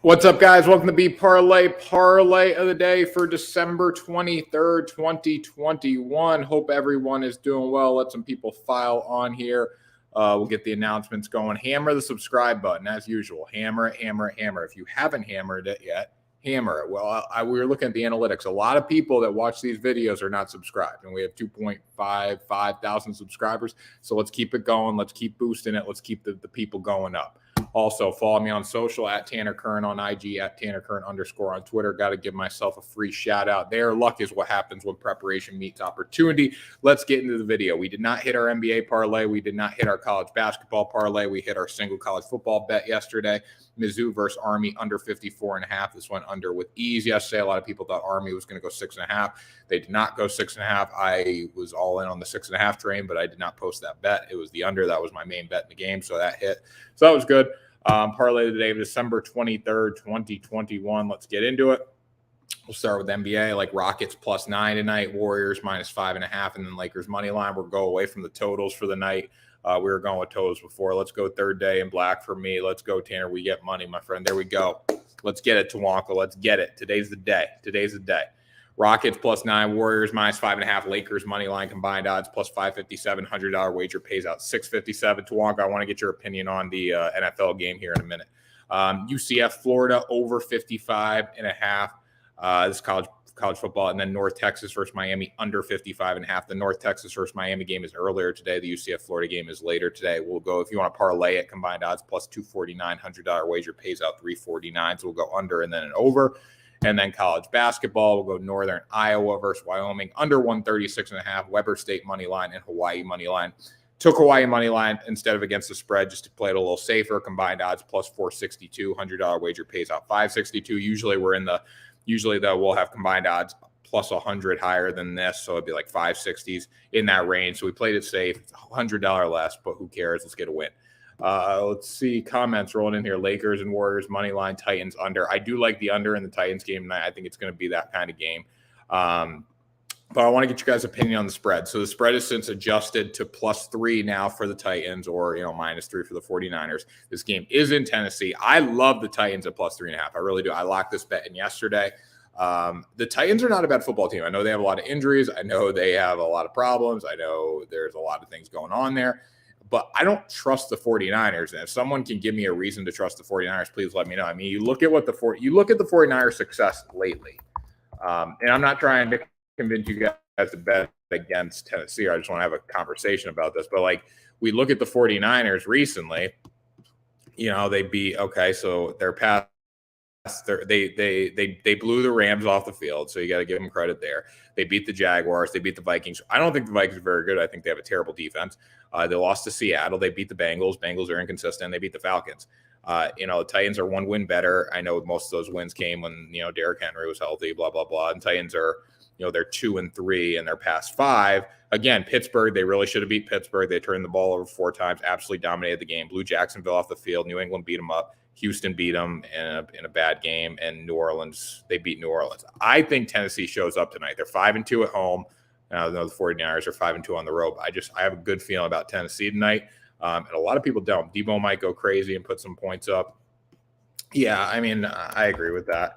What's up, guys? Welcome to Parlay of the day for December 23rd, 2021. Hope everyone is doing well. Let some people file on here. We'll get the announcements going. Hammer the subscribe button, as usual. Hammer it, hammer it, hammer. If you haven't hammered it yet, hammer it. Well, we were looking at the analytics. A lot of people that watch these videos are not subscribed, and we have 2.55 thousand subscribers. So let's keep it going. Let's keep boosting it. Let's keep the people going up. Also, follow me on social at Tanner Kern on IG, at Tanner Kern _ on Twitter. Got to give myself a free shout out there. Luck is what happens when preparation meets opportunity. Let's get into the video. We did not hit our NBA parlay. We did not hit our college basketball parlay. We hit our single college football bet yesterday. Mizzou versus Army under 54.5. This went under with ease yesterday. A lot of people thought Army was going to go 6.5. They did not go 6.5. I was all in on the 6.5 train, but I did not post that bet. It was the under. That was my main bet in the game, so that hit. So that was good. Parlay today, December 23rd, 2021. Let's get into it. We'll start with NBA, like Rockets +9 tonight, Warriors -5.5, and then Lakers money line. We'll go away from the totals for the night. We were going with totals before. Let's go third day in black for me. Let's go, Tanner. We get money, my friend. There we go. Let's get it, Tawanka. Let's get it. Today's the day. Today's the day. Rockets +9, Warriors -5.5, Lakers money line combined odds +557. $100 wager pays out $657. Tawanka, I want to get your opinion on the NFL game here in a minute. UCF, Florida over 55.5. This is college football, and then North Texas versus Miami under 55.5. The North Texas versus Miami game is earlier today. The UCF Florida game is later today. We'll go, if you want to parlay it, combined odds +249. $100 wager pays out $349. So we'll go under and then an over. And then college basketball, we'll go Northern Iowa versus Wyoming under 136.5. Weber State money line and Hawaii money line. Took Hawaii money line instead of against the spread just to play it a little safer. Combined odds +462. $100 wager pays out $562. Usually though we'll have combined odds +100 higher than this, so it'd be like 560s in that range. So we played it safe. It's $100 less, but who cares? Let's get a win. Let's see comments rolling in here. Lakers and Warriors money line, Titans under. I do like the under in the Titans game tonight. I think it's going to be that kind of game. But I want to get you guys' opinion on the spread. So the spread has since adjusted to +3 now for the Titans, or -3 for the 49ers. This game is in Tennessee. I love the Titans at +3.5. I really do. I locked this bet in yesterday. The Titans are not a bad football team. I know they have a lot of injuries. I know they have a lot of problems. I know there's a lot of things going on there. But I don't trust the 49ers. And if someone can give me a reason to trust the 49ers, please let me know. I mean, you look at the 49ers' success lately. And I'm not trying to convince you guys to bet against Tennessee. I just want to have a conversation about this. But like, we look at the 49ers recently, they beat, so their past, they blew the Rams off the field, so you got to give them credit there. They beat the Jaguars. They beat the Vikings. I don't think the Vikings are very good. I think they have a terrible defense. They lost to Seattle. They beat the Bengals. Bengals are inconsistent. They beat the Falcons. The Titans are one win better. I know most of those wins came when, Derrick Henry was healthy, blah, blah, blah. And Titans are, they're 2-3 in their past 5. Again, Pittsburgh, they really should have beat Pittsburgh. They turned the ball over 4 times, absolutely dominated the game, blew Jacksonville off the field. New England beat them up. Houston beat them in a bad game, and New Orleans, they beat New Orleans. I think Tennessee shows up tonight. They're 5-2 at home. I know the 49ers are 5-2 on the road. I have a good feeling about Tennessee tonight, and a lot of people don't. Debo might go crazy and put some points up. Yeah, I mean, I agree with that.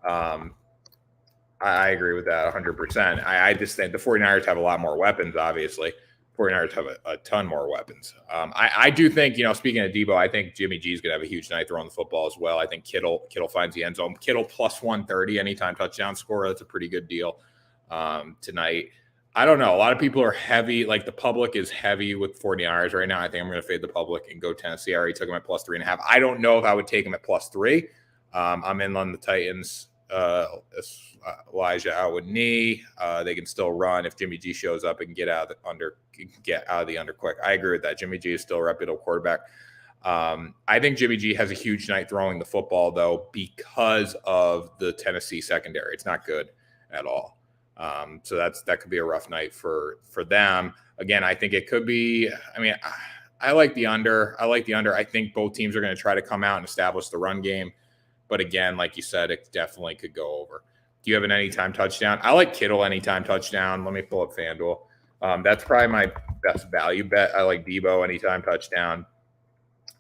I agree with that 100%. I just think the 49ers have a lot more weapons, obviously. 49ers have a ton more weapons. I do think, speaking of Debo, I think Jimmy G is going to have a huge night throwing the football as well. I think Kittle finds the end zone. Kittle +130 anytime touchdown score. That's a pretty good deal tonight. I don't know. A lot of people are heavy. Like, the public is heavy with 49ers right now. I think I'm going to fade the public and go Tennessee. I already took them at +3.5. I don't know if I would take them at +3. I'm in on the Titans. Elijah out with knee. They can still run if Jimmy G shows up and get out of the under quick. I agree with that. Jimmy G is still a reputable quarterback. I think Jimmy G has a huge night throwing the football, though, because of the Tennessee secondary. It's not good at all. So that could be a rough night for them. Again, I think it could be. I mean, I like the under. I think both teams are going to try to come out and establish the run game. But again, like you said, it definitely could go over. Do you have an anytime touchdown? I like Kittle anytime touchdown. Let me pull up FanDuel. That's probably my best value bet. I like Debo anytime touchdown.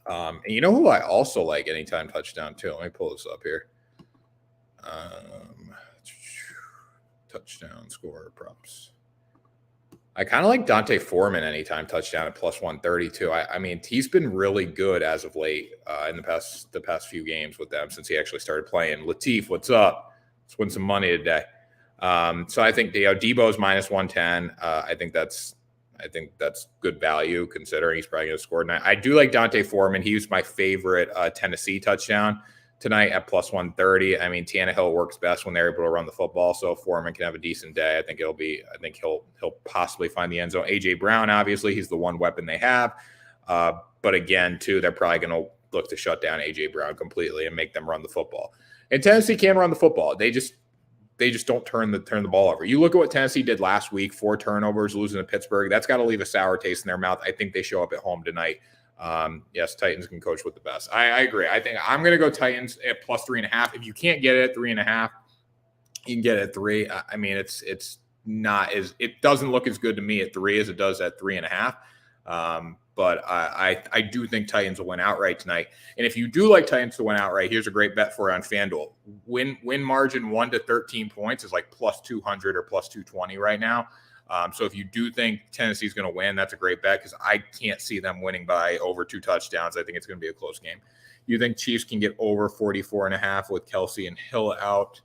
And you know who I also like anytime touchdown too? Let me pull this up here. Touchdown score props. I kind of like Dante Foreman anytime touchdown at plus 132. I mean, he's been really good as of late in the past few games with them since he actually started playing. Latif, what's up? Let's win some money today. So I think Debo's minus 110. I think that's good value considering he's probably going to score tonight. I do like Dante Foreman. He was my favorite Tennessee touchdown tonight at plus 130. I mean, Tannehill works best when they're able to run the football, so Foreman can have a decent day. I think he'll possibly find the end zone. AJ Brown, obviously, he's the one weapon they have. But again, too, they're probably going to look to shut down AJ Brown completely and make them run the football. And Tennessee can run the football. They just don't turn the ball over. You look at what Tennessee did last week, 4 turnovers, losing to Pittsburgh. That's got to leave a sour taste in their mouth. I think they show up at home tonight. Yes, Titans can coach with the best. I agree. I think I'm going to go Titans at plus 3.5. If you can't get it at 3.5, you can get it at 3. I mean, it doesn't look as good to me at 3 as it does at 3.5. But I do think Titans will win outright tonight. And if you do like Titans to win outright, here's a great bet for you on FanDuel. Win margin 1 to 13 points is like plus 200 or plus 220 right now. So if you do think Tennessee's going to win, that's a great bet because I can't see them winning by over 2 touchdowns. I think it's going to be a close game. You think Chiefs can get over 44.5 with Kelsey and Hill out?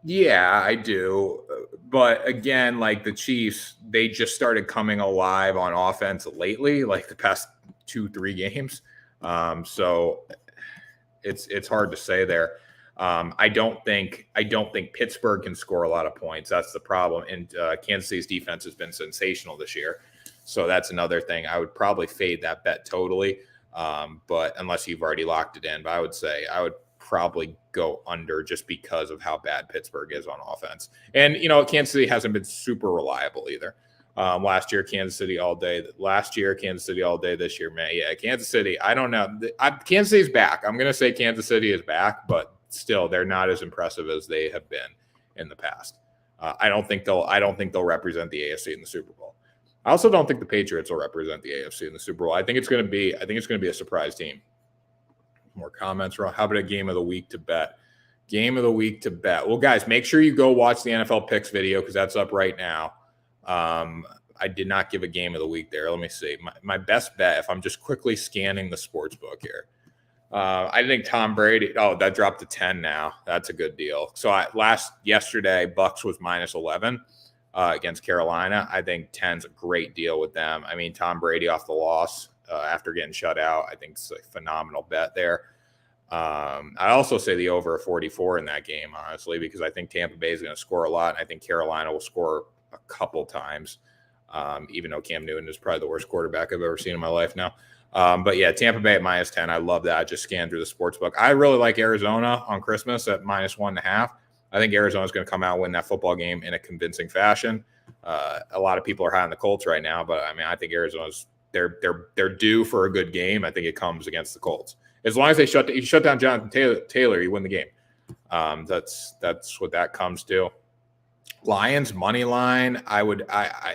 Yeah, I do. But again, like the Chiefs, they just started coming alive on offense lately, like the past 2-3 games. So it's hard to say there. I don't think Pittsburgh can score a lot of points. That's the problem. And Kansas City's defense has been sensational this year. So that's another thing. I would probably fade that bet totally. But unless you've already locked it in, but I would say I would probably go under just because of how bad Pittsburgh is on offense. And, Kansas City hasn't been super reliable either. Last year, Kansas City all day. Last year, Kansas City all day. This year, man. Yeah, Kansas City, I don't know. Kansas City's back. I'm going to say Kansas City is back, but still, they're not as impressive as they have been in the past. I don't think they'll represent the AFC in the Super Bowl. I also don't think the Patriots will represent the AFC in the Super Bowl. I think it's going to be a surprise team. More comments, Ron. How about a game of the week to bet? Game of the week to bet. Well, guys, make sure you go watch the NFL picks video because that's up right now. I did not give a game of the week there. Let me see. My best bet, if I'm just quickly scanning the sports book here. I think Tom Brady. Oh, that dropped to 10 now. That's a good deal. So yesterday, Bucks was minus 11 against Carolina. I think 10's a great deal with them. I mean, Tom Brady off the loss after getting shut out. I think it's a phenomenal bet there. I also say the over 44 in that game, honestly, because I think Tampa Bay is going to score a lot. And I think Carolina will score a couple times, even though Cam Newton is probably the worst quarterback I've ever seen in my life now. But yeah, Tampa Bay at minus 10. I love that. I just scanned through the sports book. I really like Arizona on Christmas at minus 1.5. I think Arizona's going to come out and win that football game in a convincing fashion. A lot of people are high on the Colts right now, but I mean, I think Arizona's they're due for a good game. I think it comes against the Colts. As long as they shut down Jonathan Taylor, you win the game. That's what that comes to. Lions money line.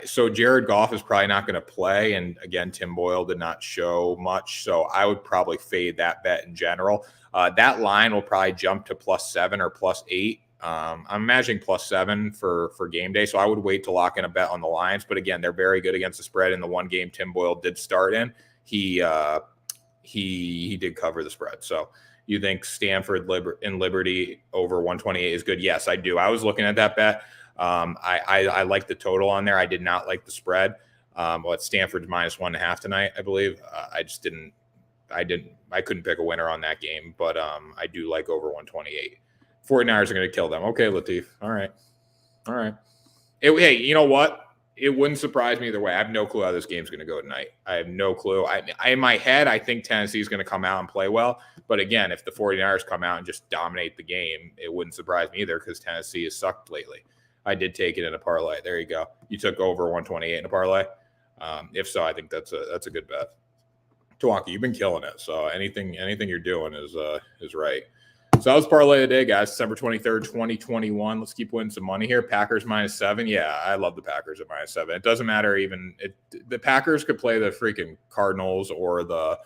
So Jared Goff is probably not going to play, and again, Tim Boyle did not show much, so I would probably fade that bet in general. That line will probably jump to +7 or +8. I'm imagining +7 for game day, so I would wait to lock in a bet on the Lions. But again, they're very good against the spread. In the one game Tim Boyle did start in, he did cover the spread. So you think Stanford and Liberty over 128 is good? Yes, I do. I was looking at that bet. I like the total on there. I did not like the spread. Stanford's minus 1.5 tonight, I believe. I couldn't pick a winner on that game, but I do like over 128. 49ers are going to kill them. Okay, Latif. All right. Hey, you know what? It wouldn't surprise me either way. I have no clue how this game's going to go tonight. I have no clue. I in my head, I think Tennessee's going to come out and play well. But again, if the 49ers come out and just dominate the game, it wouldn't surprise me either because Tennessee has sucked lately. I did take it in a parlay. There you go. You took over 128 in a parlay. If so, I think that's a good bet. Tawaki, you've been killing it. So anything you're doing is right. So that was parlay of the day, guys. December 23rd, 2021. Let's keep winning some money here. Packers -7. Yeah, I love the Packers at -7. It doesn't matter the Packers could play the freaking Cardinals or the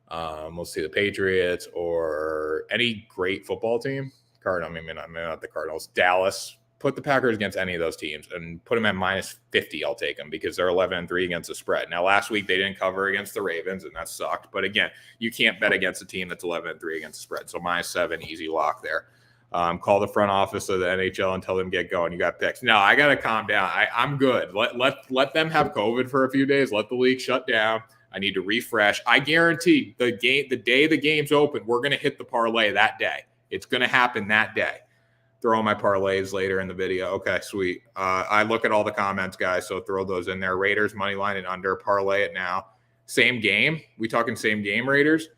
let's see, the Patriots or any great football team. Maybe not the Cardinals. Dallas. Put the Packers against any of those teams and put them at -50. I'll take them because they're 11-3 against the spread. Now, last week they didn't cover against the Ravens, and that sucked. But again, you can't bet against a team that's 11-3 against the spread. So -7, easy lock there. Call the front office of the NHL and tell them get going. You got picks. No, I got to calm down. I'm good. Let them have COVID for a few days. Let the league shut down. I need to refresh. I guarantee the day the game's open, we're going to hit the parlay that day. It's going to happen that day. Throw my parlays later in the video. Okay, sweet. I look at all the comments, guys, so throw those in there. Raiders, money line and under. Parlay it now. Same game? We talking same game, Raiders?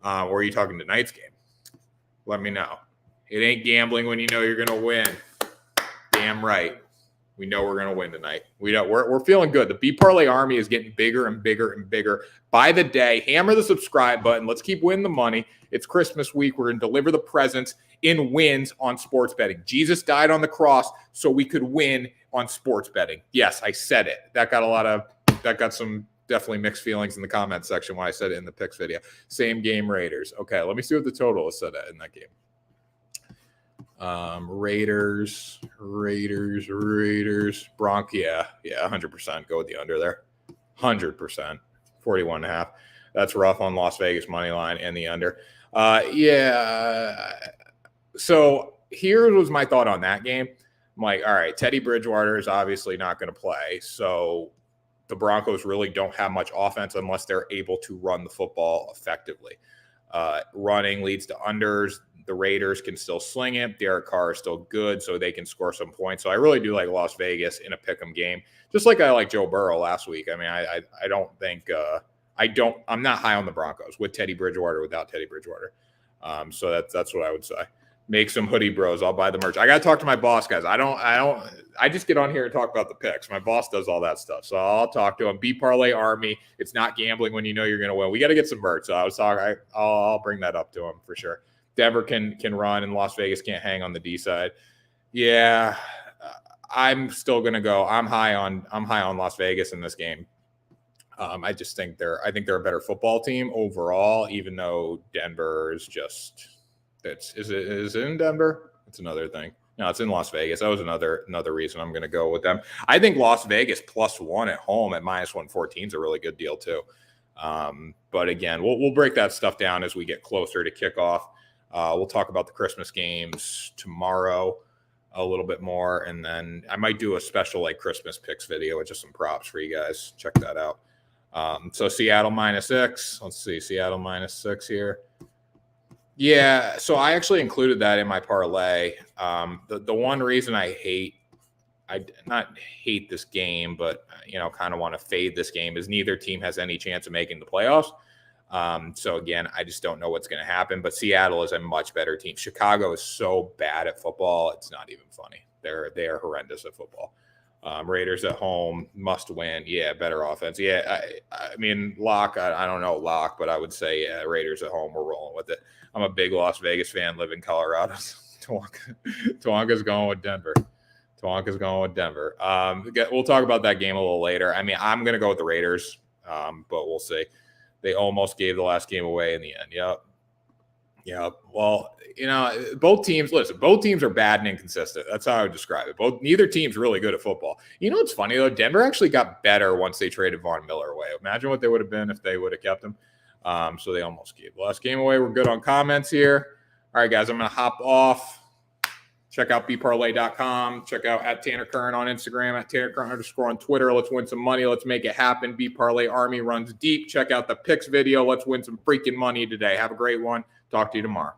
Or are you talking tonight's game? Let me know. It ain't gambling when you know you're going to win. Damn right. We know we're going to win tonight. We're feeling good. The B Parlay Army is getting bigger and bigger and bigger by the day. Hammer the subscribe button. Let's keep winning the money. It's Christmas week. We're going to deliver the presents in wins on sports betting. Jesus died on the cross so we could win on sports betting. Yes, I said it. That got some definitely mixed feelings in the comment section when I said it in the picks video. Same game Raiders. Okay, let me see what the total is set at in that game. Raiders, Bronx. Yeah, 100%. Go with the under there. 100%. 41.5. That's rough on Las Vegas money line and the under. So here was my thought on that game. I'm like, all right, Teddy Bridgewater is obviously not going to play. So the Broncos really don't have much offense unless they're able to run the football effectively. Running leads to unders. The Raiders can still sling it. Derek Carr is still good, so they can score some points. So I really do like Las Vegas in a pick'em game, just like I like Joe Burrow last week. I mean, I don't think I'm not high on the Broncos with Teddy Bridgewater, without Teddy Bridgewater. So that's what I would say. Make some hoodie bros. I'll buy the merch. I got to talk to my boss, guys. I just get on here and talk about the picks. My boss does all that stuff. So I'll talk to him. B Parlay Army. It's not gambling when you know you're going to win. We got to get some merch. So I'll bring that up to him for sure. Denver can run and Las Vegas can't hang on the D side. Yeah, I'm still going to go. I'm high on Las Vegas in this game. I just think they're a better football team overall, even though Denver is just is it in Denver? It's another thing. No, it's in Las Vegas. That was another reason I'm going to go with them. I think Las Vegas +1 at home at -114 is a really good deal too. But again, we'll break that stuff down as we get closer to kickoff. We'll talk about the Christmas games tomorrow a little bit more, and then I might do a special like Christmas picks video with just some props for you guys. Check that out. So Seattle -6. Let's see, Seattle -6 here. Yeah, so I actually included that in my parlay. The one reason I not hate this game, but kind of want to fade this game is neither team has any chance of making the playoffs. So again, I just don't know what's going to happen, but Seattle is a much better team. Chicago is so bad at football. It's not even funny. They are horrendous at football. Raiders at home must win. Yeah. Better offense. Yeah. I mean, lock, I don't know lock, but I would say Raiders at home. We're rolling with it. I'm a big Las Vegas fan, live in Colorado. Tonka's going with Denver. We'll talk about that game a little later. I mean, I'm going to go with the Raiders, but we'll see. They almost gave the last game away in the end. Yep. Well, both teams are bad and inconsistent. That's how I would describe it. Neither team's really good at football. What's funny, though? Denver actually got better once they traded Von Miller away. Imagine what they would have been if they would have kept him. So they almost gave the last game away. We're good on comments here. All right, guys, I'm going to hop off. Check out bparlay.com. Check out @TannerKern on Instagram, @TannerKern_ on Twitter. Let's win some money. Let's make it happen. B Parlay Army runs deep. Check out the picks video. Let's win some freaking money today. Have a great one. Talk to you tomorrow.